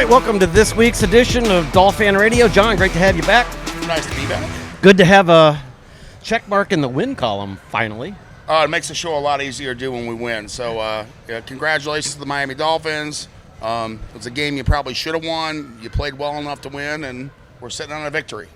right, welcome to this week's edition of Dolphin Radio. John, great to have you back. Nice to be back. Good to have a check mark in the win column, finally. It makes the show a lot easier to do when we win. So congratulations to the Miami Dolphins. It was a game you probably should have won. You played well enough to win, and we're sitting on a victory.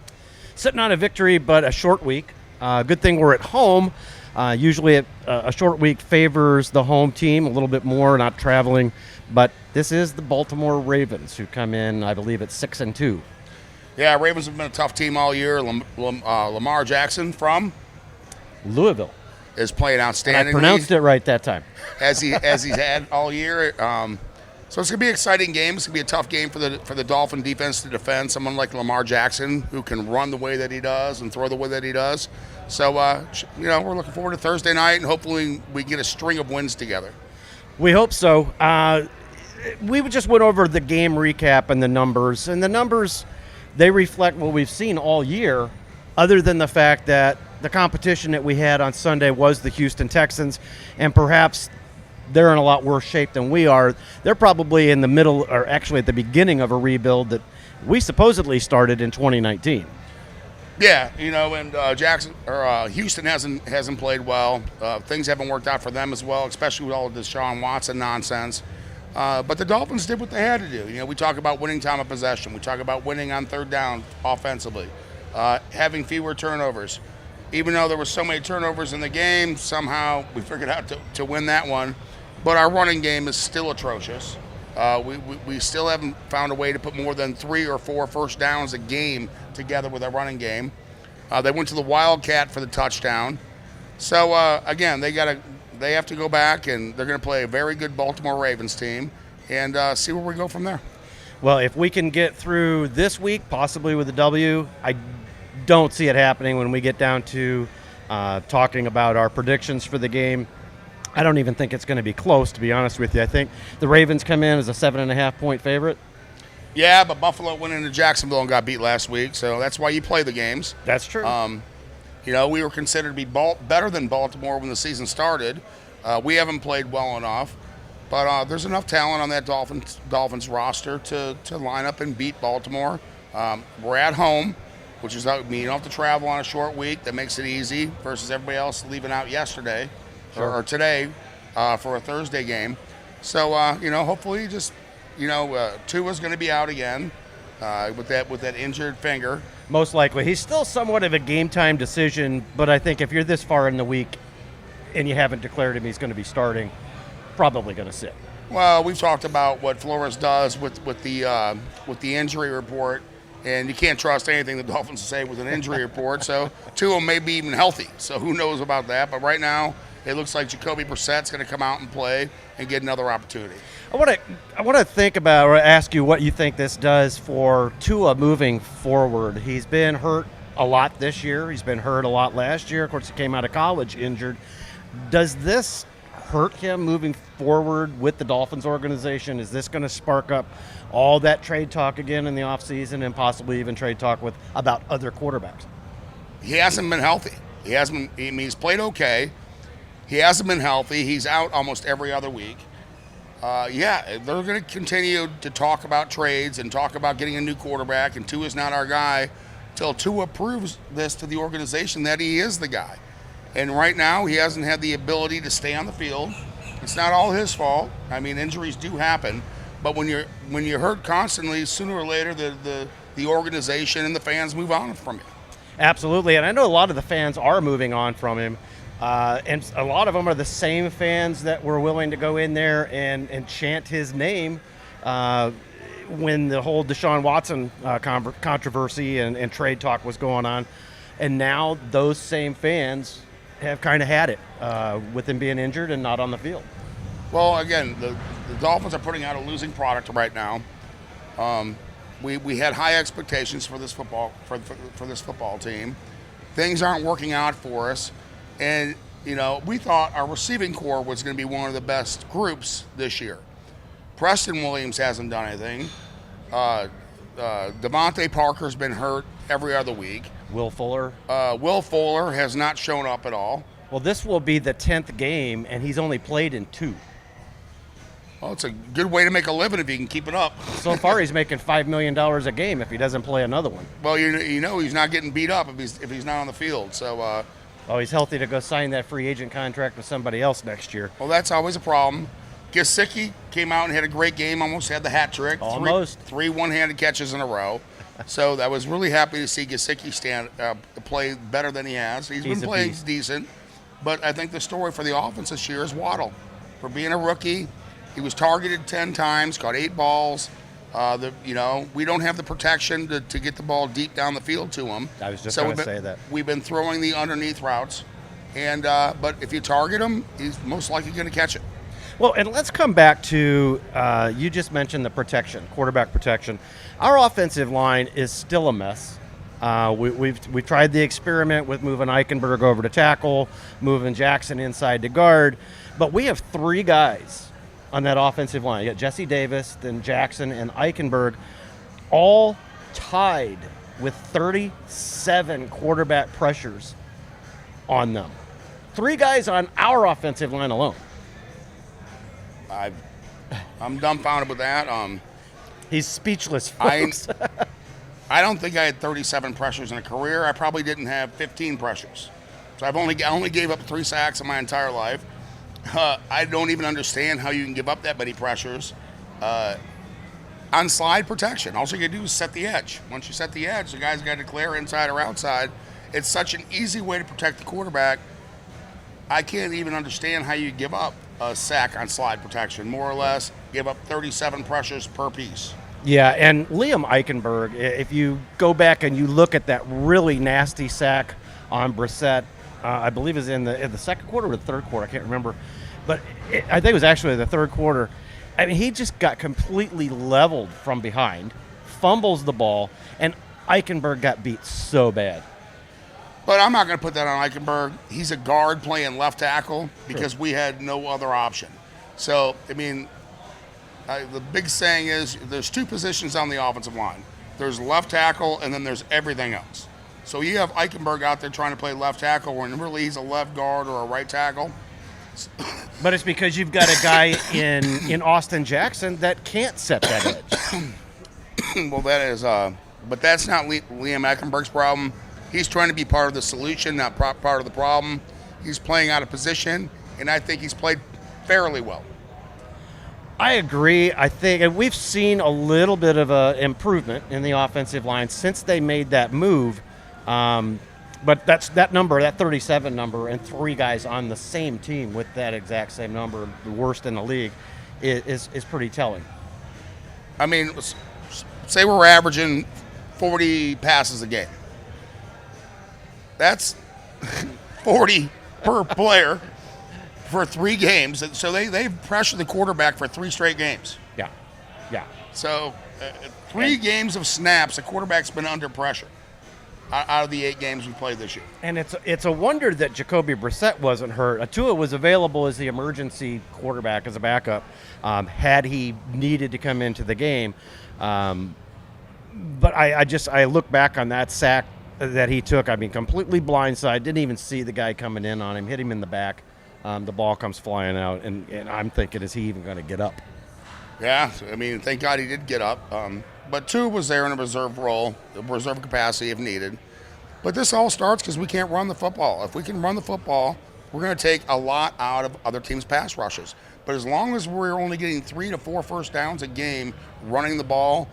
Sitting on a victory, but a short week. Good thing we're at home. Usually a short week favors the home team a little bit more, not traveling. But this is the Baltimore Ravens, who come in, I believe, at 6-2. Yeah, Ravens have been a tough team all year. Lamar Jackson from Louisville is playing outstandingly. And I pronounced it right that time. As he's had all year. So it's going to be an exciting game. It's going to be a tough game for the Dolphin defense to defend someone like Lamar Jackson, who can run the way that he does and throw the way that he does. So, we're looking forward to Thursday night, and hopefully we get a string of wins together. We hope so. We just went over the game recap and the numbers. And the numbers, they reflect what we've seen all year, other than the fact that the competition that we had on Sunday was the Houston Texans, and perhaps they're in a lot worse shape than we are. They're probably in the middle, or actually at the beginning of a rebuild that we supposedly started in 2019. Yeah, and Houston hasn't played well. Things haven't worked out for them as well, especially with all of this Deshaun Watson nonsense. But the Dolphins did what they had to do. We talk about winning time of possession. We talk about winning on third down offensively, having fewer turnovers. Even though there were so many turnovers in the game, somehow we figured out to win that one. But our running game is still atrocious. We still haven't found a way to put more than 3 or 4 first downs a game together with our running game. They went to the Wildcat for the touchdown. So, again, they have to go back, and they're going to play a very good Baltimore Ravens team and see where we go from there. Well, if we can get through this week, possibly with a W, I don't see it happening when we get down to talking about our predictions for the game. I don't even think it's going to be close, to be honest with you. I think the Ravens come in as a 7.5-point favorite. Yeah, but Buffalo went into Jacksonville and got beat last week, so that's why you play the games. That's true. We were considered to be better than Baltimore when the season started. We haven't played well enough, but there's enough talent on that Dolphins roster to line up and beat Baltimore. We're at home, which is you don't have to travel on a short week. That makes it easy versus everybody else leaving out yesterday or today for a Thursday game. So, hopefully Tua's going to be out again with that injured finger. Most likely. He's still somewhat of a game-time decision, but I think if you're this far in the week and you haven't declared him he's going to be starting, probably going to sit. Well, we've talked about what Flores does with the injury report, and you can't trust anything the Dolphins say with an injury report. So Tua may be even healthy, so who knows about that. But right now, it looks like Jacoby Brissett's going to come out and play and get another opportunity. I want to think about or ask you what you think this does for Tua moving forward. He's been hurt a lot this year. He's been hurt a lot last year. Of course, he came out of college injured. Does this hurt him moving forward with the Dolphins organization? Is this going to spark up all that trade talk again in the offseason and possibly even trade talk about other quarterbacks? He hasn't been healthy. He's played okay. He hasn't been healthy. He's out almost every other week. They're going to continue to talk about trades and talk about getting a new quarterback, and Tua's not our guy till Tua proves this to the organization that he is the guy. And right now, he hasn't had the ability to stay on the field. It's not all his fault. I mean, injuries do happen. But when you're hurt constantly, sooner or later, the organization and the fans move on from you. Absolutely, and I know a lot of the fans are moving on from him. And a lot of them are the same fans that were willing to go in there and chant his name when the whole Deshaun Watson controversy and trade talk was going on. And now those same fans have kind of had it with him being injured and not on the field. Well, again, the Dolphins are putting out a losing product right now. We had high expectations for this football for this football team. Things aren't working out for us. And, we thought our receiving core was going to be one of the best groups this year. Preston Williams hasn't done anything. Devontae Parker's been hurt every other week. Will Fuller has not shown up at all. Well, this will be the 10th game, and he's only played in 2. Well, it's a good way to make a living if you can keep it up. So far, he's making $5 million a game if he doesn't play another one. Well, you know he's not getting beat up if he's not on the field. So, Oh, he's healthy to go sign that free agent contract with somebody else next year. well, that's always a problem. Gesicki came out and had a great game, almost had the hat trick. Almost. Three one-handed catches in a row. So I was really happy to see Gesicki play better than he has. He's been playing decent. But I think the story for the offense this year is Waddle. For being a rookie, he was targeted 10 times, caught 8 balls. We don't have the protection to get the ball deep down the field to him. I was just going to say that. We've been throwing the underneath routes. But if you target him, he's most likely going to catch it. Well, and let's come back to, you just mentioned the protection, quarterback protection. Our offensive line is still a mess. We've tried the experiment with moving Eichenberg over to tackle, moving Jackson inside to guard, but we have 3 guys on that offensive line. You got Jesse Davis, then Jackson, and Eichenberg, all tied with 37 quarterback pressures on them. 3 guys on our offensive line alone. I'm dumbfounded with that. He's speechless, folks. I don't think I had 37 pressures in a career. I probably didn't have 15 pressures. So I only gave up 3 sacks in my entire life. I don't even understand how you can give up that many pressures. On slide protection, all you got to do is set the edge. Once you set the edge, the guy's got to declare inside or outside. It's such an easy way to protect the quarterback. I can't even understand how you give up a sack on slide protection. More or less, give up 37 pressures per piece. Yeah, and Liam Eichenberg, if you go back and you look at that really nasty sack on Brissett, I believe is in the second quarter or the third quarter, I can't remember. But I think it was actually the third quarter. I mean, he just got completely leveled from behind, fumbles the ball, and Eichenberg got beat so bad. But I'm not going to put that on Eichenberg. He's a guard playing left tackle because we had no other option. So, I mean, the big saying is there's 2 positions on the offensive line. There's left tackle, and then there's everything else. So you have Eichenberg out there trying to play left tackle when really he's a left guard or a right tackle. But it's because you've got a guy in Austin Jackson that can't set that edge. Well, that is, but that's not Liam Eichenberg's problem. He's trying to be part of the solution, not part of the problem. He's playing out of position, and I think he's played fairly well. I agree. I think, and we've seen a little bit of an improvement in the offensive line since they made that move. But that number, that 37 number, and 3 guys on the same team with that exact same number, the worst in the league, is pretty telling. I mean, say we're averaging 40 passes a game. That's 40 per player for 3 games. So they've pressured the quarterback for 3 straight games. Yeah. So 3 games of snaps, the quarterback's been under pressure out of the 8 games we played this year. And it's a wonder that Jacoby Brissett wasn't hurt. Atua was available as the emergency quarterback, as a backup, had he needed to come into the game. But I look back on that sack that he took. I mean, completely blindside, didn't even see the guy coming in on him, hit him in the back. The ball comes flying out, and I'm thinking, is he even going to get up? Yeah, I mean, thank God he did get up. But 2 was there in a reserve role, a reserve capacity if needed. But this all starts because we can't run the football. If we can run the football, we're going to take a lot out of other teams' pass rushes. But as long as we're only getting 3 to 4 first downs a game running the ball,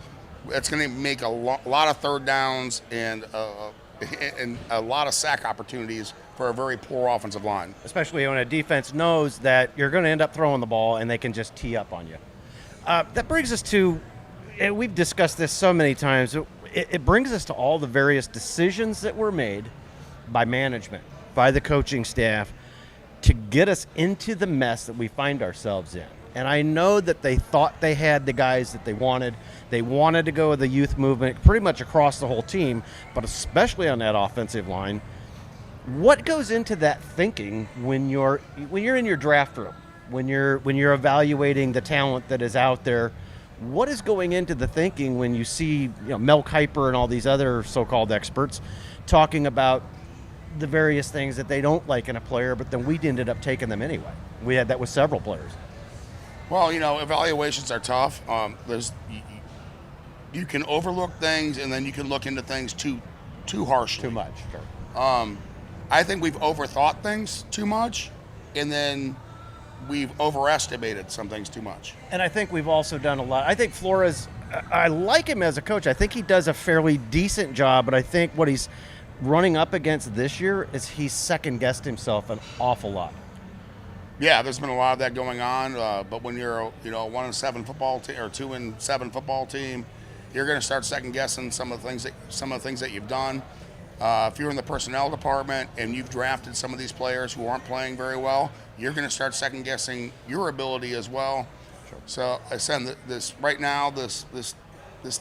it's going to make a lot of third downs and a lot of sack opportunities for a very poor offensive line. Especially when a defense knows that you're going to end up throwing the ball and they can just tee up on you. That brings us to, and we've discussed this so many times, it brings us to all the various decisions that were made by management, by the coaching staff, to get us into the mess that we find ourselves in. And I know that they thought they had the guys that they wanted. They wanted to go with the youth movement pretty much across the whole team, but especially on that offensive line. What goes into that thinking when you're in your draft room, when you're evaluating the talent that is out there? What is going into the thinking when you see Mel Kiper and all these other so-called experts talking about the various things that they don't like in a player, but then we ended up taking them anyway? We had that with several players. Well, evaluations are tough. You can overlook things, and then you can look into things too harshly. Too much. Sure. I think we've overthought things too much, and then we've overestimated some things too much. And I think we've also done a lot. I think Flores, I like him as a coach. I think he does a fairly decent job, but I think what he's running up against this year is he's second-guessed himself an awful lot. Yeah, there's been a lot of that going on, but when you're a 1-7 football team or 2-7 football team, you're going to start second-guessing some of the things that you've done. If you're in the personnel department and you've drafted some of these players who aren't playing very well, you're going to start second-guessing your ability as well. Sure. So I said this right now. This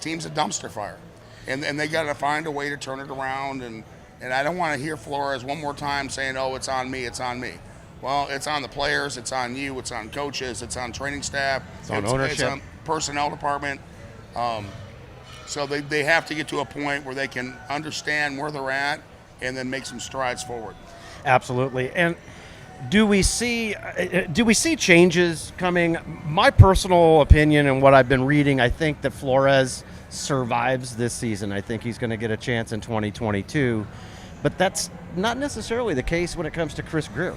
team's a dumpster fire, and they got to find a way to turn it around. And I don't want to hear Flores one more time saying, "Oh, it's on me, it's on me." Well, it's on the players, it's on you, it's on coaches, it's on training staff, it's on ownership, it's on personnel department. So they have to get to a point where they can understand where they're at and then make some strides forward. Absolutely. And do we see changes coming? My personal opinion and what I've been reading, I think that Flores survives this season. I think he's going to get a chance in 2022. But that's not necessarily the case when it comes to Chris Greer.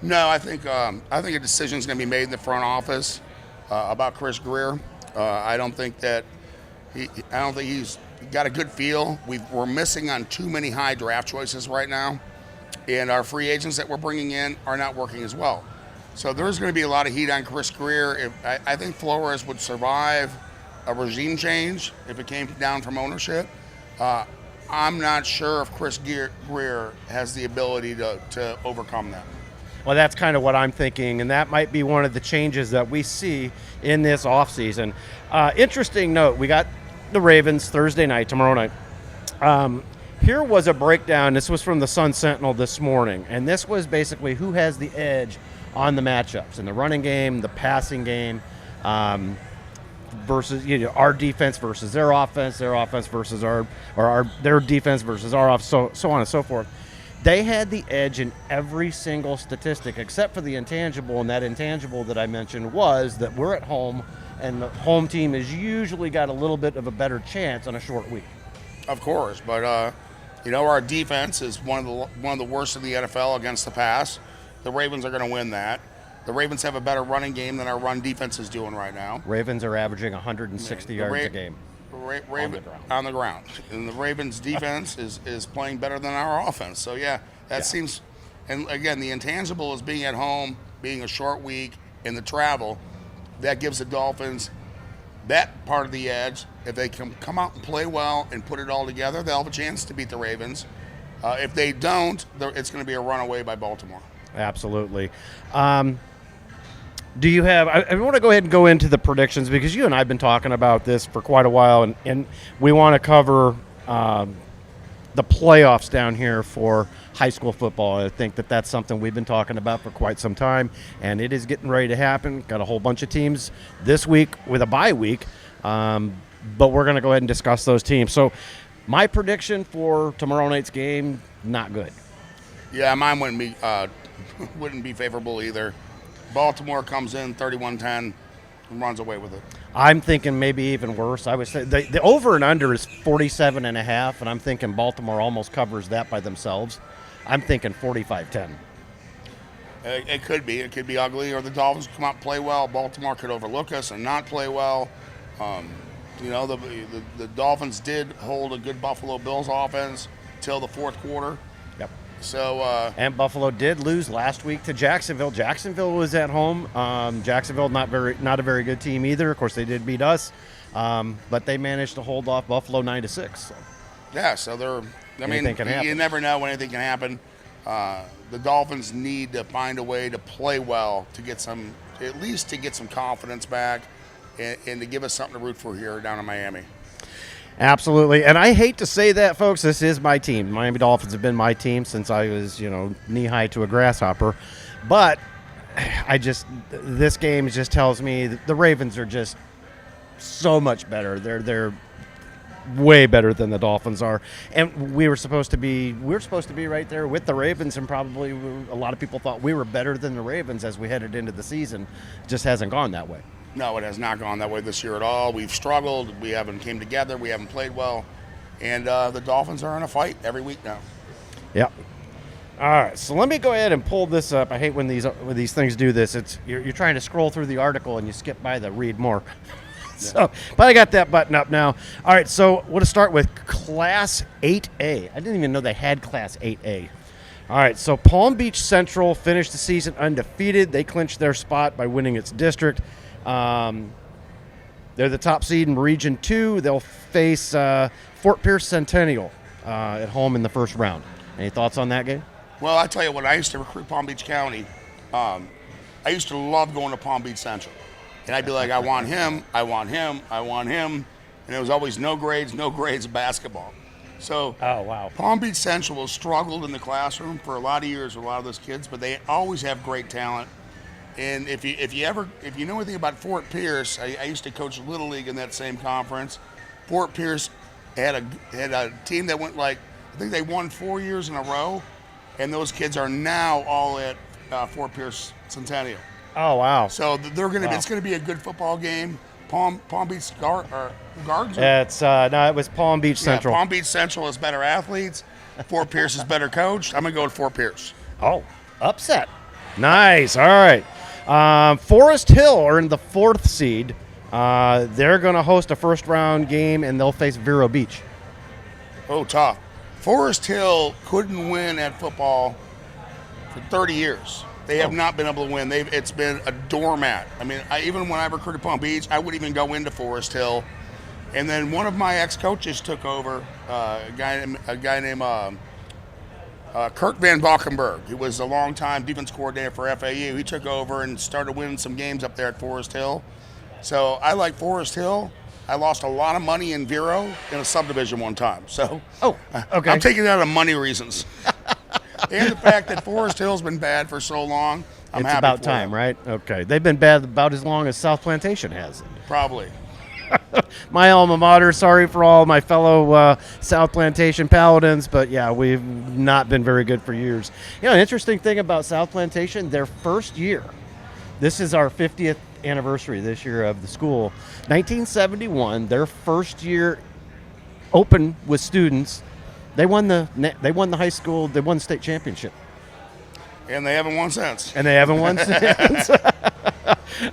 No, I think a decision is going to be made in the front office about Chris Greer. I don't think he's got a good feel. We're missing on too many high draft choices right now, and our free agents that we're bringing in are not working as well. So there's going to be a lot of heat on Chris Greer. I think Flores would survive a regime change if it came down from ownership. I'm not sure if Chris Greer has the ability to overcome that. Well, that's kind of what I'm thinking, and that might be one of the changes that we see in this offseason. Interesting note, we got the Ravens Thursday night, tomorrow night. Here was a breakdown. This was from the Sun Sentinel this morning, and this was basically who has the edge on the matchups in the running game, the passing game, versus our defense versus their offense versus their defense versus our offense, so on and so forth. They had the edge in every single statistic except for the intangible, and that intangible that I mentioned was that we're at home, and the home team has usually got a little bit of a better chance on a short week. Of course, but our defense is one of the worst in the NFL against the pass. The Ravens are going to win that. The Ravens have a better running game than our run defense is doing right now. Ravens are averaging 160 yards a game. On the ground. And the Ravens defense is playing better than our offense. So, seems – and, again, the intangible is being at home, being a short week, and the travel. That gives the Dolphins that part of the edge. If they can come out and play well and put it all together, they'll have a chance to beat the Ravens. If they don't, it's going to be a runaway by Baltimore. Absolutely. Do you have – I want to go ahead and go into the predictions because you and I have been talking about this for quite a while, and we want to cover the playoffs down here for high school football. I think that's something we've been talking about for quite some time, and it is getting ready to happen. Got a whole bunch of teams this week with a bye week, but we're going to go ahead and discuss those teams. So my prediction for tomorrow night's game, not good. Yeah, mine wouldn't be favorable either. Baltimore comes in 31-10 and runs away with it. I'm thinking maybe even worse. I would say the over and under is 47.5, and I'm thinking Baltimore almost covers that by themselves. I'm thinking 45-10. It could be. It could be ugly, or the Dolphins come out and play well. Baltimore could overlook us and not play well. The Dolphins did hold a good Buffalo Bills offense till the fourth quarter. Yep. So and Buffalo did lose last week to Jacksonville. Jacksonville was at home. Jacksonville not a very good team either. Of course, they did beat us, but they managed to hold off Buffalo 9-6. So. Yeah, so they're. You never know when anything can happen. The Dolphins need to find a way to play well to get some confidence back, and to give us something to root for here down in Miami. Absolutely, and I hate to say that, folks. This is my team. Miami Dolphins have been my team since I was, knee-high to a grasshopper. But this game just tells me that the Ravens are just so much better. way better than the Dolphins are. And we were supposed to be right there with the Ravens, and probably a lot of people thought we were better than the Ravens as we headed into the season. It just hasn't gone that way. No, it has not gone that way this year at all. We've struggled. We haven't came together. We haven't played well. And the Dolphins are in a fight every week now. Yep. All right, so let me go ahead and pull this up. I hate when these things do this. You're trying to scroll through the article and you skip by the read more. So, but I got that button up now. All right, so we'll start with Class 8A. I didn't even know they had Class 8A. All right, so Palm Beach Central finished the season undefeated. They clinched their spot by winning its district. They're the top seed in Region 2. They'll face Fort Pierce Centennial at home in the first round. Any thoughts on that game? Well, I tell you what, I used to recruit Palm Beach County. I used to love going to Palm Beach Central. And I'd be like, I want him, I want him, I want him. And it was always no grades basketball. So oh, wow. Palm Beach Central has struggled in the classroom for a lot of years with a lot of those kids, but they always have great talent. And if you know anything about Fort Pierce, I used to coach Little League in that same conference. Fort Pierce had a team that went I think they won 4 years in a row. And those kids are now all at Fort Pierce Centennial. Oh, wow. So they're going to. Wow. It's going to be a good football game. Palm Beach Gardens. No, it was Palm Beach Central. Palm Beach Central has better athletes. Fort Pierce is better coached. I'm going to go with Fort Pierce. Oh, upset. Nice. All right. Forest Hill earned the 4th seed. They're going to host a first-round game, and they'll face Vero Beach. Oh, tough. Forest Hill couldn't win at football for 30 years. They have not been able to win. It's been a doormat. I mean, even when I recruited Palm Beach, I wouldn't even go into Forest Hill. And then one of my ex-coaches took over, a guy named Kurt Van Valkenburg, who was a longtime defense coordinator for FAU. He took over and started winning some games up there at Forest Hill. So I like Forest Hill. I lost a lot of money in Vero in a subdivision one time. So okay. I'm taking it out of money reasons. And the fact that Forest Hill's been bad for so long, I'm happy it's about for time, them. Right? Okay. They've been bad about as long as South Plantation has. Probably. My alma mater, sorry for all my fellow South Plantation Paladins, but yeah, we've not been very good for years. You know, an interesting thing about South Plantation, their first year, this is our 50th anniversary this year of the school. 1971, their first year open with students, they won the high school, they won the state championship. And they haven't won since. All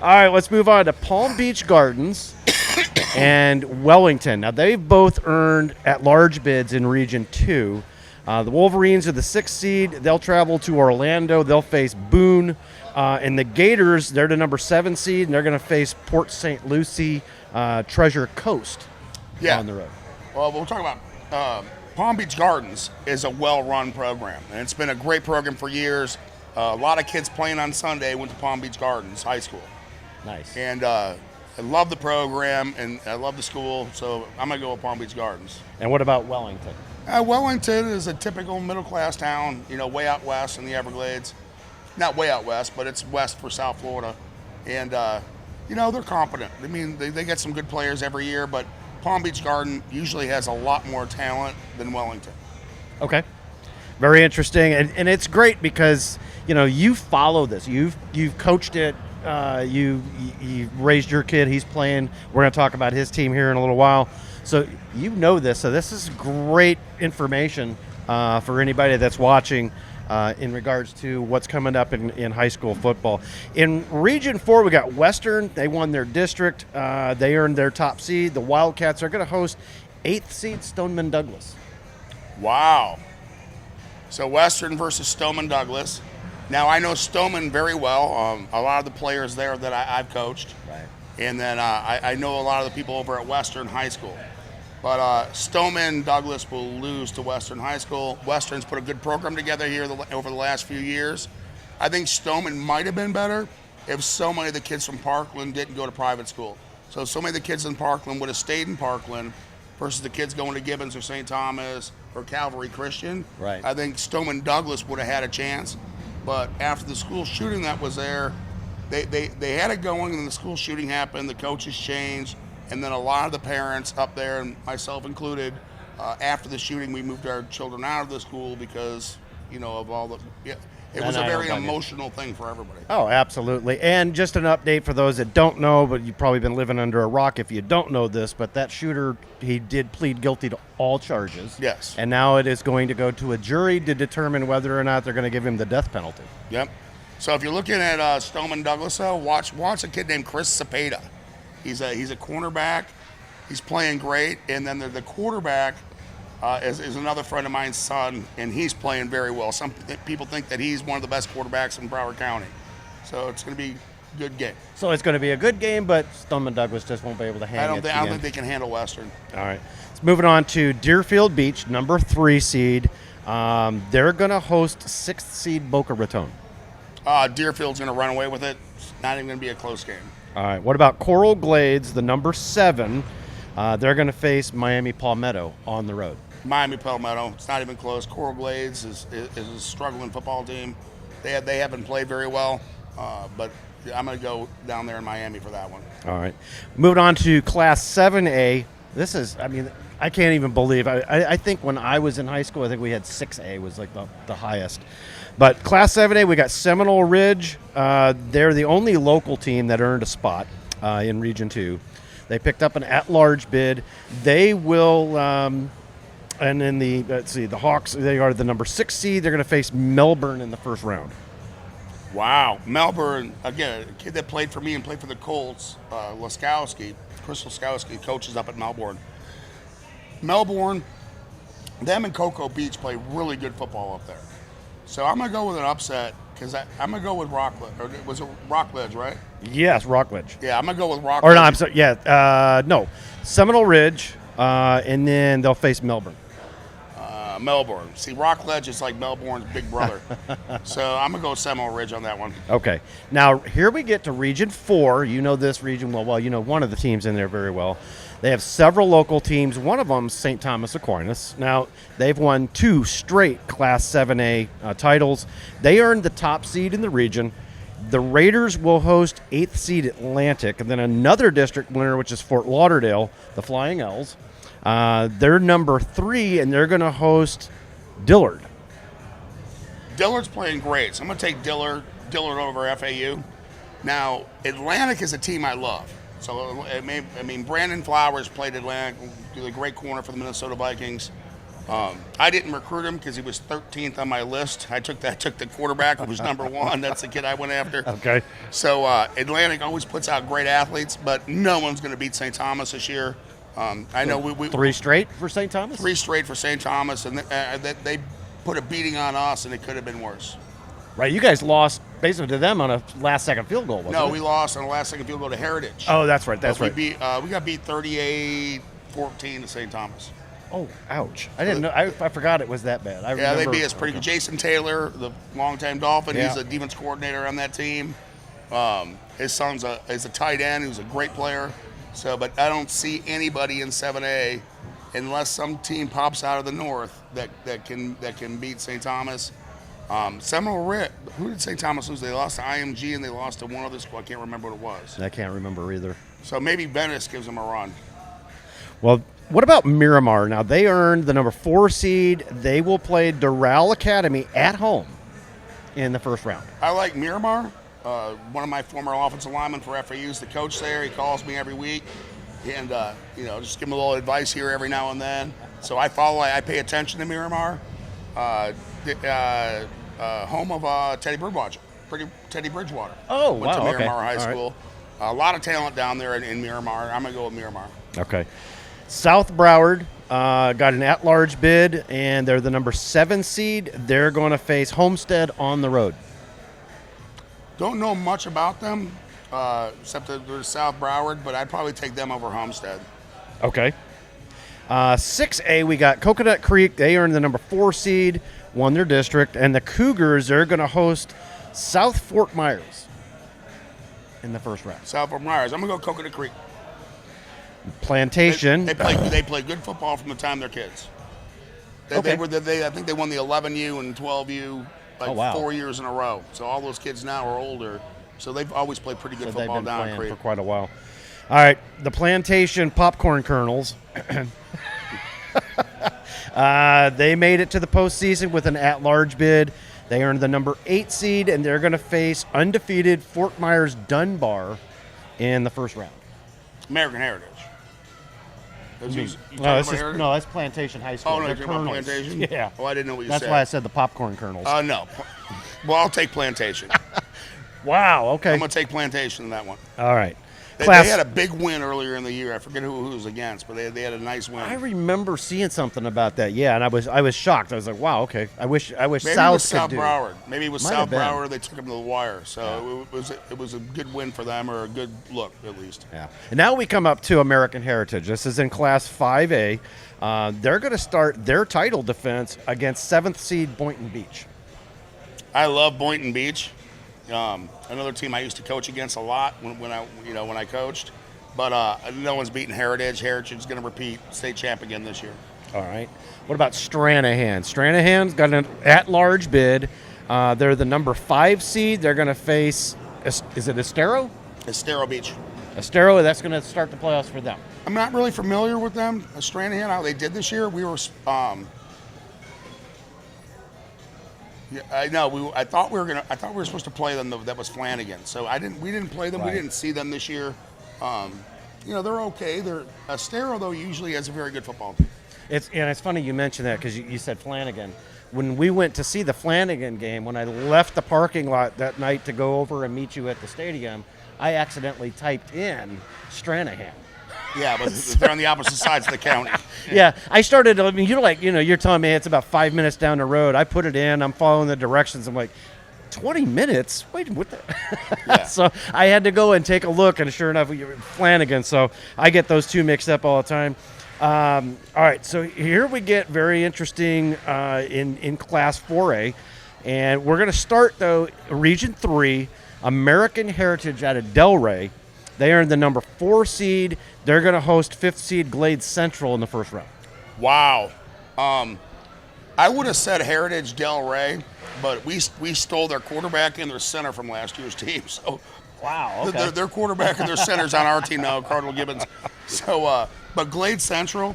right, let's move on to Palm Beach Gardens and Wellington. Now, they've both earned at-large bids in Region 2. The Wolverines are the 6th seed. They'll travel to Orlando. They'll face Boone. And the Gators, they're the number 7 seed, and they're going to face Port St. Lucie Treasure Coast on the road. Well, we'll talk about Palm Beach Gardens is a well-run program, and it's been a great program for years. A lot of kids playing on Sunday went to Palm Beach Gardens High School. Nice. And I love the program, and I love the school, so I'm going to go with Palm Beach Gardens. And what about Wellington? Wellington is a typical middle-class town, way out west in the Everglades. Not way out west, but it's west for South Florida. And, they're competent. I mean, they get some good players every year, but Palm Beach Garden usually has a lot more talent than Wellington. Okay. Very interesting. And it's great because, you follow this. You've coached it. You raised your kid. He's playing. We're going to talk about his team here in a little while. So you know this. So this is great information for anybody that's watching in regards to what's coming up in high school football. In Region 4, we got Western. They won their district. They earned their top seed. The Wildcats are going to host 8th seed Stoneman Douglas. Wow. So Western versus Stoneman Douglas. Now, I know Stoneman very well. A lot of the players there that I've coached. Right. And then I know a lot of the people over at Western High School. But Stoneman Douglas will lose to Western High School. Western's put a good program together here over the last few years. I think Stoneman might have been better if so many of the kids from Parkland didn't go to private school. So many of the kids in Parkland would have stayed in Parkland versus the kids going to Gibbons or St. Thomas or Calvary Christian. Right. I think Stoneman Douglas would have had a chance. But after the school shooting that was there, they had it going, and the school shooting happened. The coaches changed. And then a lot of the parents up there, and myself included, after the shooting, we moved our children out of the school because, of all the. Yeah, it was a very emotional thing for everybody. Oh, absolutely. And just an update for those that don't know, but you've probably been living under a rock if you don't know this, but that shooter, he did plead guilty to all charges. Yes. And now it is going to go to a jury to determine whether or not they're going to give him the death penalty. Yep. So if you're looking at Stoneman Douglas, watch a kid named Chris Cepeda. He's a cornerback. He's playing great. And then the quarterback is another friend of mine's son, and he's playing very well. Some people think that he's one of the best quarterbacks in Broward County. So it's going to be a good game. So it's going to be a good game, but Stoneman Douglas just won't be able to hang it. I don't think they can handle Western. All right. Let's moving on to Deerfield Beach, number 3 seed. They're going to host 6th seed Boca Raton. Deerfield's going to run away with it. It's not even going to be a close game. All right. What about Coral Glades, the number 7? They're going to face Miami Palmetto on the road. Miami Palmetto. It's not even close. Coral Glades is a struggling football team. They haven't played very well, but I'm going to go down there in Miami for that one. All right. Moving on to Class 7A. This is, I can't even believe. I think when I was in high school, I think we had 6A was like the highest. But Class 7A, we got Seminole Ridge. They're the only local team that earned a spot in Region 2. They picked up an at-large bid. They will, and then the Hawks, they are the number 6 seed. They're going to face Melbourne in the first round. Wow. Melbourne, again, a kid that played for me and played for the Colts, Chris Laskowski, coaches up at Melbourne. Melbourne, them and Cocoa Beach play really good football up there. So I'm going to go with an upset because I'm going to go with Rockledge. Or was it Rockledge, right? Yes, Rockledge. Yeah, I'm going to go with Rockledge. Or no, I'm sorry. Yeah, no. Seminole Ridge, and then they'll face Melbourne. Melbourne. See, Rockledge is like Melbourne's big brother. So I'm going to go Seminole Ridge on that one. Okay. Now, here we get to Region 4. You know this region well. You know one of the teams in there very well. They have several local teams. One of them is St. Thomas Aquinas. Now, they've won 2 straight Class 7A titles. They earned the top seed in the region. The Raiders will host 8th seed Atlantic, and then another district winner, which is Fort Lauderdale, the Flying L's. They're number 3, and they're going to host Dillard. Dillard's playing great, so I'm going to take Dillard over FAU. Now, Atlantic is a team I love. So, Brandon Flowers played Atlantic, a great corner for the Minnesota Vikings. I didn't recruit him because he was 13th on my list. I took the quarterback, who was number 1. That's the kid I went after. Okay. So, Atlantic always puts out great athletes, but no one's going to beat St. Thomas this year. I know we 3 straight for St. Thomas? 3 straight for St. Thomas, and they put a beating on us, and it could have been worse. Right, you guys lost basically to them on a last-second field goal, wasn't it? No, we lost on a last-second field goal to Heritage. Oh, that's right, We got beat 38-14 to St. Thomas. Oh, ouch. I didn't know. I forgot it was that bad. They beat us pretty good. Jason Taylor, the longtime Dolphin, yeah. He's a defense coordinator on that team. His son's is a tight end who's a great player. So, but I don't see anybody in 7A unless some team pops out of the north that can beat St. Thomas. Seminole Ridge, who did St. Thomas lose? They lost to IMG and they lost to one other school. I can't remember what it was. I can't remember either. So maybe Venice gives them a run. Well, what about Miramar? Now, they earned the number 4 seed. They will play Doral Academy at home in the first round. I like Miramar. One of my former offensive linemen for FAU is the coach there. He calls me every week. And, just give him a little advice here every now and then. So I pay attention to Miramar. Home of Teddy Bridgewater. Oh, Went to wow, Miramar okay. High School. A lot of talent down there in Miramar. I'm going to go with Miramar. Okay. South Broward got an at-large bid, and they're the number 7 seed. They're going to face Homestead on the road. Don't know much about them, except that they're South Broward, but I'd probably take them over Homestead. Okay. 6A, we got Coconut Creek. They earned the number 4 seed, won their district, and the Cougars are going to host South Fort Myers in the first round. South Fort Myers. I'm going to go Coconut Creek. Plantation. They play good football from the time they're kids. I think they won the 11U and 12U 4 years in a row. So all those kids now are older. So they've always played pretty good football down at Creek for quite a while. All right, the Plantation popcorn kernels. They made it to the postseason with an at-large bid. They earned the number 8 seed, and they're going to face undefeated Fort Myers Dunbar in the first round. American Heritage. No, that's Plantation High School. Oh, no, They're you're talking about kernels. Plantation? Yeah. Oh, I didn't know what you That's said. why I said the popcorn kernels. No. Well, I'll take Plantation. Wow, okay. I'm going to take Plantation in that one. All right. They had a big win earlier in the year. I forget who it was against, but they had a nice win. I remember seeing something about that. Yeah, and I was shocked. I was like, "Wow, okay." I wish Maybe it was South South could do. Broward. Maybe it was Might South have been. Broward. They took them to the wire, so it was a good win for them, or a good look at least. Yeah. And now we come up to American Heritage. This is in Class 5A. They're going to start their title defense against 7th seed Boynton Beach. I love Boynton Beach. Another team I used to coach against a lot when I coached. But no one's beaten Heritage. Heritage is going to repeat state champ again this year. All right. What about Stranahan? Stranahan's got an at-large bid. They're the number 5 seed. They're going to face, is it Estero? Estero Beach. Estero, that's going to start the playoffs for them. I'm not really familiar with them. Stranahan, how they did this year. We were, yeah, I know. I thought we were supposed to play them. That was Flanagan. So we didn't play them. Right. We didn't see them this year. They're okay. Estero though usually has a very good football team. It's funny you mentioned that because you said Flanagan. When we went to see the Flanagan game, when I left the parking lot that night to go over and meet you at the stadium, I accidentally typed in Stranahan. Yeah, but they're on the opposite sides of the county. Yeah, I started. I mean, you're telling me it's about 5 minutes down the road. I put it in. I'm following the directions. I'm like, 20 minutes? Wait, what the? Yeah. So I had to go and take a look, and sure enough, Flanagan. So I get those two mixed up all the time. All right, so here we get very interesting in Class 4A, and we're going to start though Region 3, American Heritage out of Delray. They earned the number 4 seed. They're going to host 5th seed Glade Central in the first round. Wow. I would have said Heritage Delray, but we stole their quarterback and their center from last year's team. So wow, okay. Their quarterback and their center's on our team now, Cardinal Gibbons. So, but Glade Central,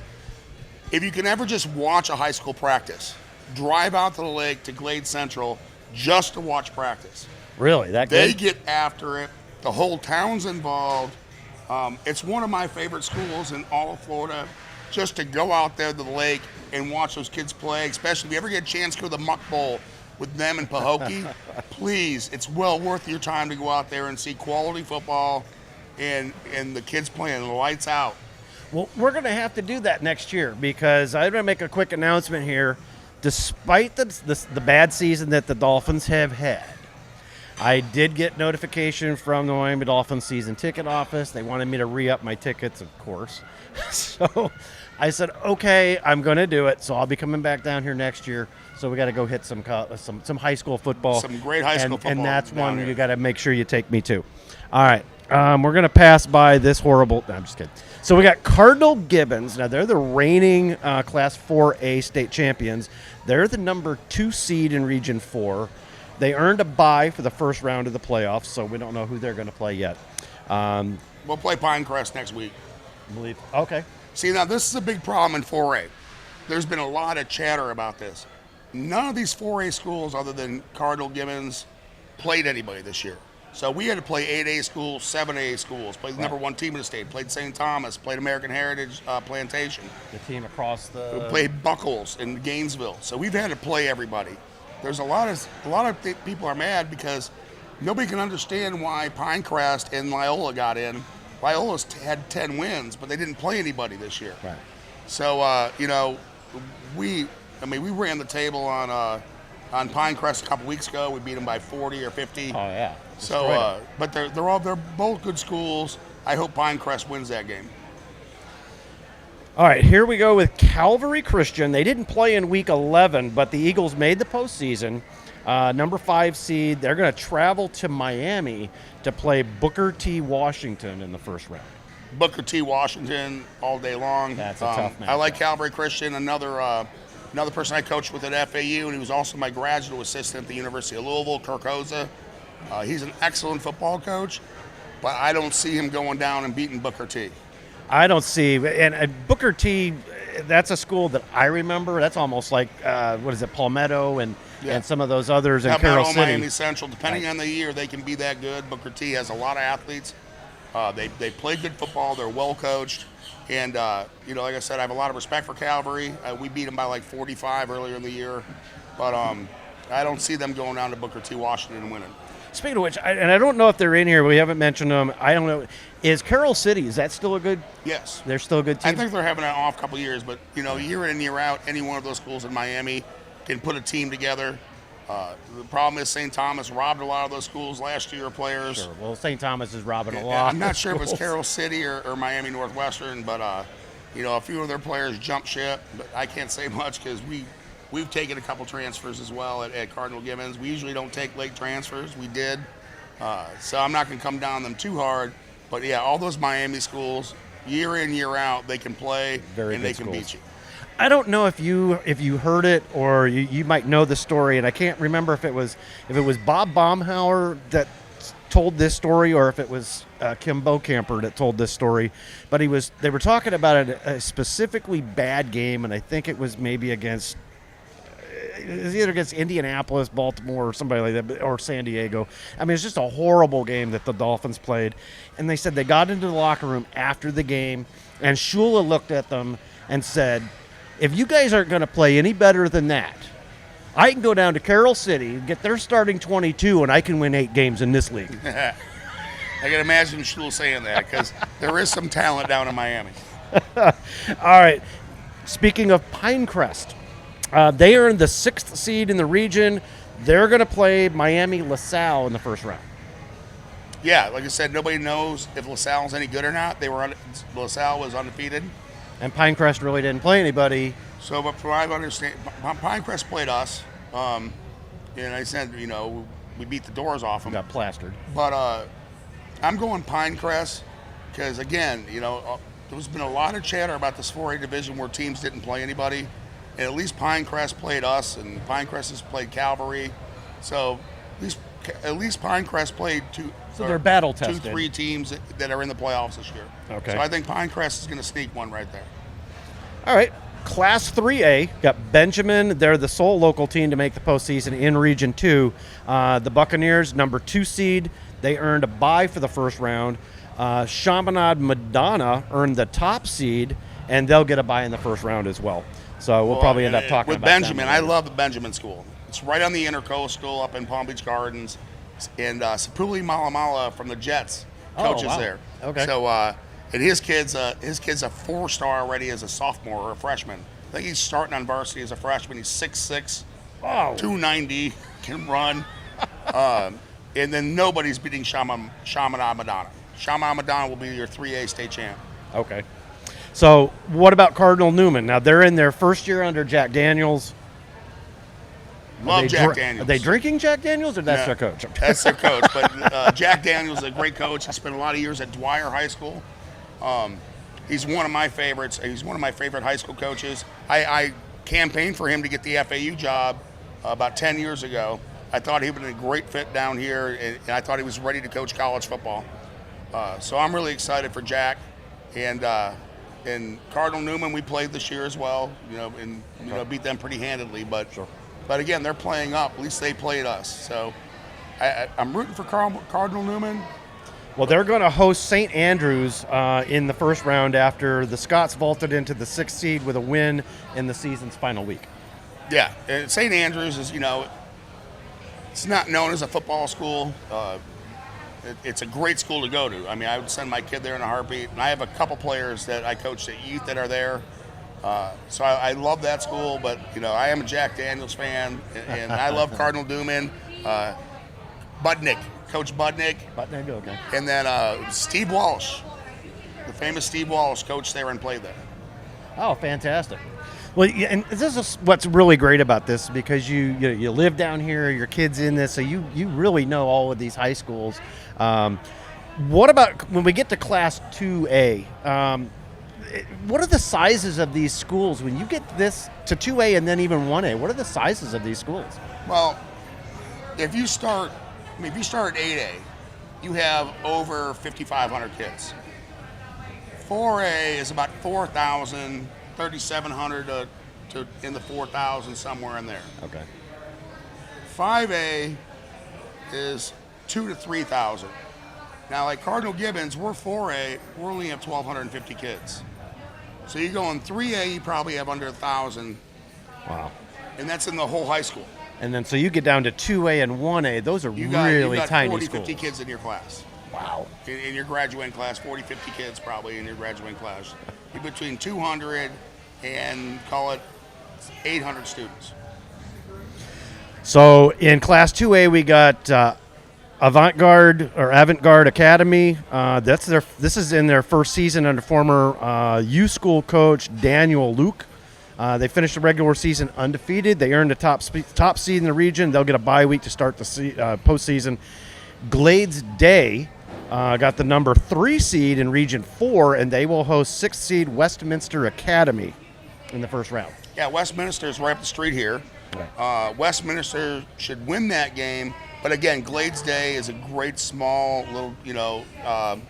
if you can ever just watch a high school practice, drive out to the lake to Glade Central just to watch practice. Really? That good? They get after it. The whole town's involved. It's one of my favorite schools in all of Florida. Just to go out there to the lake and watch those kids play, especially if you ever get a chance to go to the Muck Bowl with them in Pahokee, please, it's well worth your time to go out there and see quality football and the kids playing the lights out. Well, we're going to have to do that next year because I'm going to make a quick announcement here. Despite the bad season that the Dolphins have had, I did get notification from the Miami Dolphins season ticket office. They wanted me to re-up my tickets, of course. So I said, okay, I'm going to do it. So I'll be coming back down here next year. So we got to go hit some high school football. Some great high school football. And that's one here. you got to make sure you take me to. All right. We're going to pass by this horrible – no, I'm just kidding. So we got Cardinal Gibbons. Now, they're the reigning Class 4A state champions. They're the number 2 seed in Region 4. They earned a bye for the first round of the playoffs, so we don't know who they're going to play yet. We'll play Pinecrest next week. Okay. See, now this is a big problem in 4A. There's been a lot of chatter about this. None of these 4A schools, other than Cardinal Gibbons, played anybody this year. So we had to play 8A schools, 7A schools, played the number 1 team in the state, played St. Thomas, played American Heritage Plantation. The team across the... We played Buckles in Gainesville. So we've had to play everybody. There's a lot of people are mad because nobody can understand why Pinecrest and Loyola got in. Loyola's had 10 wins, but they didn't play anybody this year. Right. So we ran the table on Pinecrest a couple weeks ago. We beat them by 40 or 50. Oh yeah. So, but they're both good schools. I hope Pinecrest wins that game. All right, here we go with Calvary Christian. They didn't play in Week 11, but the Eagles made the postseason. Number 5 seed. They're going to travel to Miami to play Booker T. Washington in the first round. Booker T. Washington all day long. That's a tough match. I like Calvary Christian. Another person I coached with at FAU, and he was also my graduate assistant at the University of Louisville, Kirk Oza. He's an excellent football coach. but I don't see him going down and beating Booker T. I don't see, and Booker T, that's a school that I remember. That's almost like, what is it, Palmetto and some of those others in Carroll City. Miami Central. Depending on the year, they can be that good. Booker T has a lot of athletes. They play good football. They're well coached. And, like I said, I have a lot of respect for Calvary. We beat them by like 45 earlier in the year. But I don't see them going down to Booker T. Washington and winning. Speaking of which, I don't know if they're in here. We haven't mentioned them. I don't know. Is Carroll City, is that still a good? Yes. They're still a good team? I think they're having an off couple of years. But, year in and year out, any one of those schools in Miami can put a team together. The problem is St. Thomas robbed a lot of those schools last year, players. Sure. Well, St. Thomas is robbing a lot. I'm not sure if it's Carroll City or Miami Northwestern, but, a few of their players jumped ship. But I can't say much because we've taken a couple transfers as well at Cardinal Gibbons. We usually don't take late transfers. We did. So I'm not going to come down on them too hard. But, yeah, all those Miami schools, year in, year out, they can play and they can beat you. I don't know if you heard it or you might know the story, and I can't remember if it was Bob Baumhauer that told this story or if it was Kim Bocamper that told this story. But they were talking about a specifically bad game, and I think it was maybe against Indianapolis, Baltimore, or somebody like that, or San Diego. I mean, it's just a horrible game that the Dolphins played. And they said they got into the locker room after the game, and Shula looked at them and said, if you guys aren't going to play any better than that, I can go down to Carroll City, get their starting 22, and I can win 8 games in this league. I can imagine Shula saying that because there is some talent down in Miami. All right. Speaking of Pinecrest, they earned the 6th seed in the region. They're going to play Miami LaSalle in the first round. Yeah, like I said, nobody knows if LaSalle's any good or not. LaSalle was undefeated. And Pinecrest really didn't play anybody. So, but from what I understand, Pinecrest played us. And I said, we beat the doors off them. Got plastered. But I'm going Pinecrest because, again, there's been a lot of chatter about this 4A division where teams didn't play anybody. And at least Pinecrest played us, and Pinecrest has played Calvary. So at least Pinecrest played two. So they're battle tested. 2-3 teams that are in the playoffs this year. Okay. So I think Pinecrest is going to sneak one right there. All right. Class 3A, got Benjamin. They're the sole local team to make the postseason in Region 2. The Buccaneers, number 2 seed. They earned a bye for the first round. Chaminade Madonna earned the top seed, and they'll get a bye in the first round as well. So we'll probably end up talking about Benjamin. them. I love the Benjamin school. It's right on the Intercoastal up in Palm Beach Gardens. And Sapuli Malamala from the Jets coaches there. Okay. So, and his kid's a 4-star already as a sophomore or a freshman. I think he's starting on varsity as a freshman. He's 6'6", 290, can run. And then nobody's beating Chaminade Madonna. Chaminade Madonna will be your 3A state champ. Okay. So what about Cardinal Newman? Now they're in their first year under Jack Daniels. Love Jack Daniels. Are they drinking Jack Daniels, or that's their coach? That's their coach. But Jack Daniels is a great coach. He spent a lot of years at Dwyer High School. He's one of my favorites. He's one of my favorite high school coaches. I campaigned for him to get the FAU job about 10 years ago. I thought he would be a great fit down here, and I thought he was ready to coach college football. So I'm really excited for Jack. And Cardinal Newman, we played this year as well, and beat them pretty handedly. But again, they're playing up. At least they played us. So I'm rooting for Cardinal Newman. Well, they're going to host St. Andrews in the first round after the Scots vaulted into the 6th seed with a win in the season's final week. Yeah, St. Andrews is, it's not known as a football school. It's a great school to go to. I mean, I would send my kid there in a heartbeat. And I have a couple players that I coached at youth that are there. So I love that school, but, I am a Jack Daniels fan, and I love Cardinal Newman. Budnick, Coach Budnick. Budnick, okay. And then Steve Walsh, the famous Steve Walsh, coached there and played there. Oh, fantastic. Well, and this is what's really great about this, because you live down here, your kid's in this, so you really know all of these high schools. What about when we get to Class 2A? What are the sizes of these schools when you get this to 2A and then even 1A? What are the sizes of these schools? Well, if you start at 8A, you have over 5,500 kids. 4A is about 4,000, 3,700 to in the 4,000, somewhere in there. Okay. 5A is 2 to 3,000. Now, like Cardinal Gibbons, we're 4A, we only have 1,250 kids. So you go in 3A, you probably have under 1,000, Wow. and that's in the whole high school. And then so you get down to 2A and 1A. Those are You got really 40, tiny 50 schools. kids in your class. Wow. In your graduating class, 40, 50 kids probably in your graduating class. You're between 200 and call it 800 students. So in Class 2A, we got Avant-Garde Academy. This is in their first season under former U School coach Daniel Luke. They finished the regular season undefeated. They earned a top seed in the region. They'll get a bye week to start the postseason. Glades Day got the number 3 seed in Region 4, and they will host 6th seed Westminster Academy in the first round. Yeah, Westminster is right up the street here. Right. Westminster should win that game, but again, Glades Day is a great small little,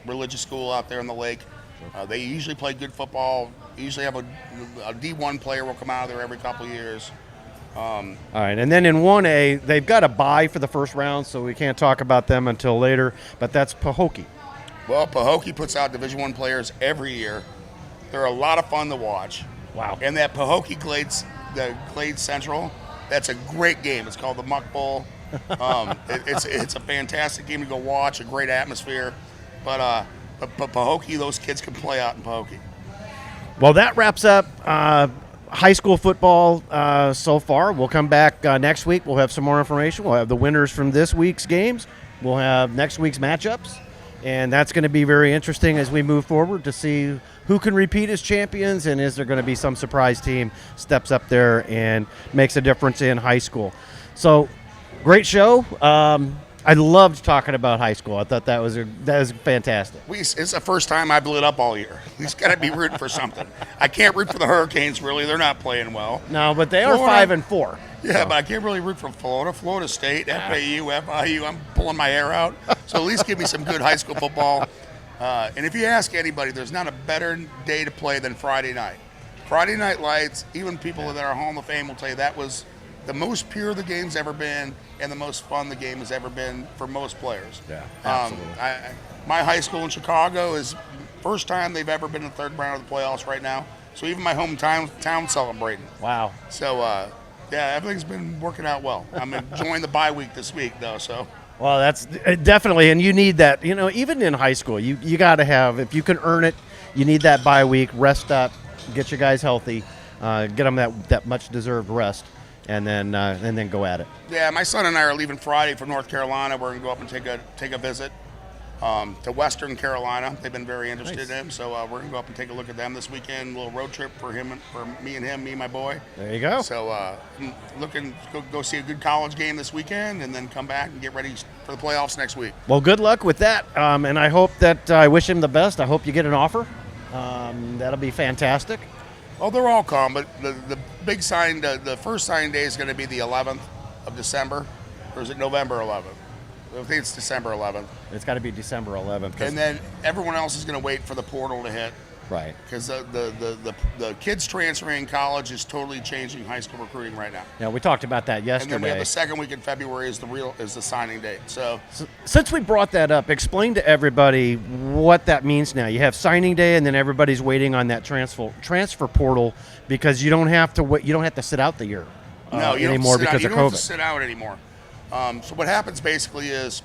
religious school out there on the lake. They usually play good football. Usually have a D1 player will come out of there every couple of years. All right, and then in 1A, they've got a bye for the first round, so we can't talk about them until later, but that's Pahokee. Well, Pahokee puts out Division I players every year. They're a lot of fun to watch. Wow. And that Pahokee Glades Central, that's a great game. It's called the Muck Bowl. It's a fantastic game to go watch, a great atmosphere. But Pahokee, those kids can play out in Pahokee. Well, that wraps up high school football so far. We'll come back next week. We'll have some more information. We'll have the winners from this week's games. We'll have next week's matchups. And that's going to be very interesting as we move forward to see who can repeat as champions, and is there going to be some surprise team steps up there and makes a difference in high school. So, great show. I loved talking about high school. I thought that was fantastic. It's the first time I've lit up all year. He's got to be rooting for something. I can't root for the Hurricanes, really. They're not playing well. No, but they are 5-4. Yeah, but I can't really root for Florida State, FAU, FIU. I'm pulling my hair out. So at least give me some good high school football. And if you ask anybody, there's not a better day to play than Friday night. Friday Night Lights, even people that are Hall of Fame will tell you that was the most pure the game's ever been and the most fun the game has ever been for most players. Yeah, absolutely. My high school in Chicago is first time they've ever been in the third round of the playoffs right now. So even my hometown celebrating. Wow. So, yeah, everything's been working out well. I'm enjoying the bye week this week, though. So. Well, that's definitely, and you need that. Even in high school, you got to have, if you can earn it, you need that bye week. Rest up, get your guys healthy, get them that much deserved rest, and then go at it. Yeah, my son and I are leaving Friday for North Carolina. We're gonna go up and take a visit to Western Carolina. They've been very interested in him, so we're gonna go up and take a look at them this weekend. A little road trip for me and my boy. There you go. So looking go see a good college game this weekend, and then come back and get ready for the playoffs next week. Well, good luck with that, and I hope that I wish him the best. I hope you get an offer. That'll be fantastic. Well, they're all calm, but the big the first signing day is going to be the 11th of December, or is it November 11th? I think it's December 11th. It's got to be December 11th. And then everyone else is going to wait for the portal to hit. Right. Because the kids transferring college is totally changing high school recruiting right now. Yeah, we talked about that yesterday. And then we have the second week in February is the signing date. So since we brought that up, explain to everybody what that means now. You have signing day, and then everybody's waiting on that transfer portal because you don't have to wait. You don't have to sit out the year anymore because of COVID. You don't have to sit out anymore. So what happens basically is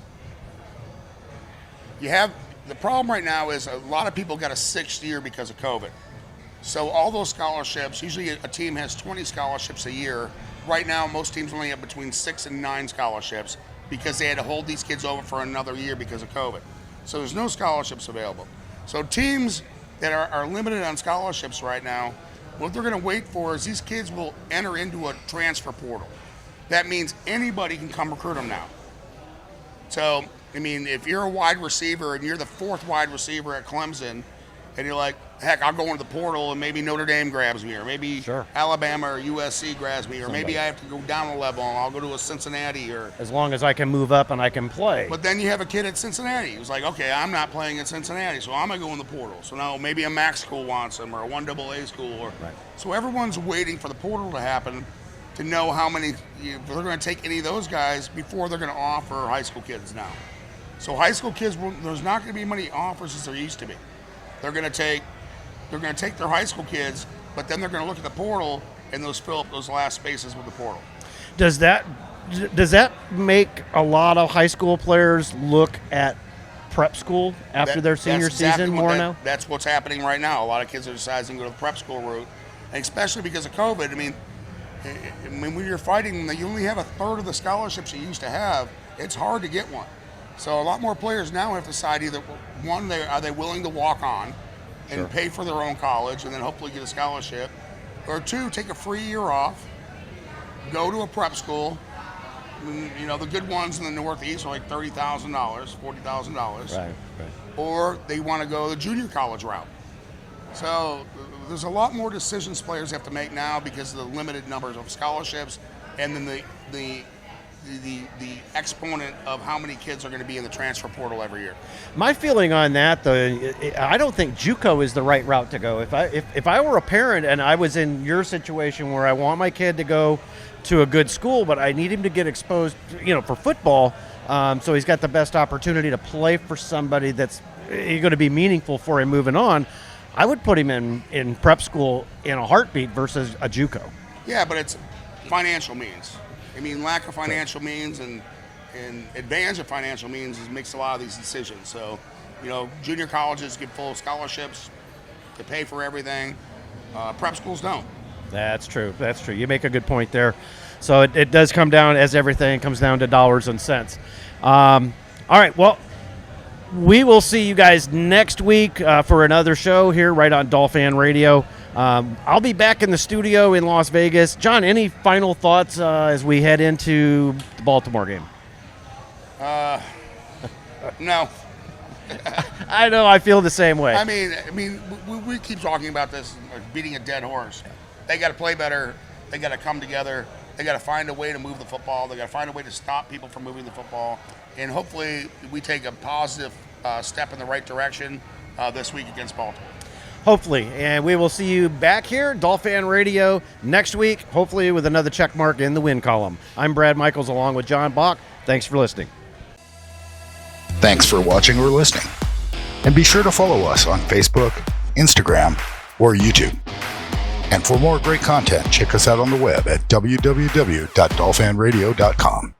the problem right now is a lot of people got a 6th year because of COVID. So all those scholarships, usually a team has 20 scholarships a year. Right now, most teams only have between 6 and 9 scholarships because they had to hold these kids over for another year because of COVID. So there's no scholarships available. So teams that are limited on scholarships right now, what they're going to wait for is these kids will enter into a transfer portal. That means anybody can come recruit them now. So, I mean, if you're a wide receiver and you're the 4th wide receiver at Clemson, and you're like, heck, I'll go into the portal and maybe Notre Dame grabs me, or maybe Alabama or USC grabs me, or maybe I have to go down a level and I'll go to a Cincinnati. Or as long as I can move up and I can play. But then you have a kid at Cincinnati who's like, okay, I'm not playing at Cincinnati, so I'm going to go in the portal. So now maybe a MAC school wants him, or a 1AA school. So everyone's waiting for the portal to happen to know how many, if they're going to take any of those guys before they're going to offer high school kids now. So high school kids, there's not going to be many offers as there used to be. They're going to take their high school kids, but then they're going to look at the portal and fill up those last spaces with the portal. Does that make a lot of high school players look at prep school after their senior season more now? That's what's happening right now. A lot of kids are deciding to go to the prep school route, and especially because of COVID. I mean, when you're fighting, you only have a third of the scholarships you used to have. It's hard to get one. So a lot more players now have to decide either, one, are they willing to walk on and pay for their own college and then hopefully get a scholarship, or two, take a free year off, go to a prep school. You know, the good ones in the Northeast are like $30,000, $40,000. Right. Or they want to go the junior college route. So there's a lot more decisions players have to make now because of the limited numbers of scholarships, and then the exponent of how many kids are going to be in the transfer portal every year. My feeling on that, though, I don't think JUCO is the right route to go. If I were a parent and I was in your situation where I want my kid to go to a good school, but I need him to get exposed, for football, so he's got the best opportunity to play for somebody that's going to be meaningful for him moving on, I would put him in prep school in a heartbeat versus a JUCO. Yeah, but it's financial means. I mean, lack of financial means and advantage of financial means makes a lot of these decisions. So, junior colleges get full scholarships to pay for everything. Prep schools don't. That's true. You make a good point there. So it does come down, as everything comes down to dollars and cents. All right, well, we will see you guys next week for another show here right on Dolphin Radio. I'll be back in the studio in Las Vegas. John, any final thoughts as we head into the Baltimore game? No. I know, I feel the same way. I mean, we keep talking about this, like beating a dead horse. They got to play better. They got to come together. They got to find a way to move the football. They got to find a way to stop people from moving the football. And hopefully we take a positive step in the right direction this week against Baltimore. Hopefully. And we will see you back here, Dolphin Radio, next week, hopefully with another check mark in the win column. I'm Brad Michaels along with John Bach. Thanks for listening. Thanks for watching or listening. And be sure to follow us on Facebook, Instagram, or YouTube. And for more great content, check us out on the web at www.dolphinradio.com.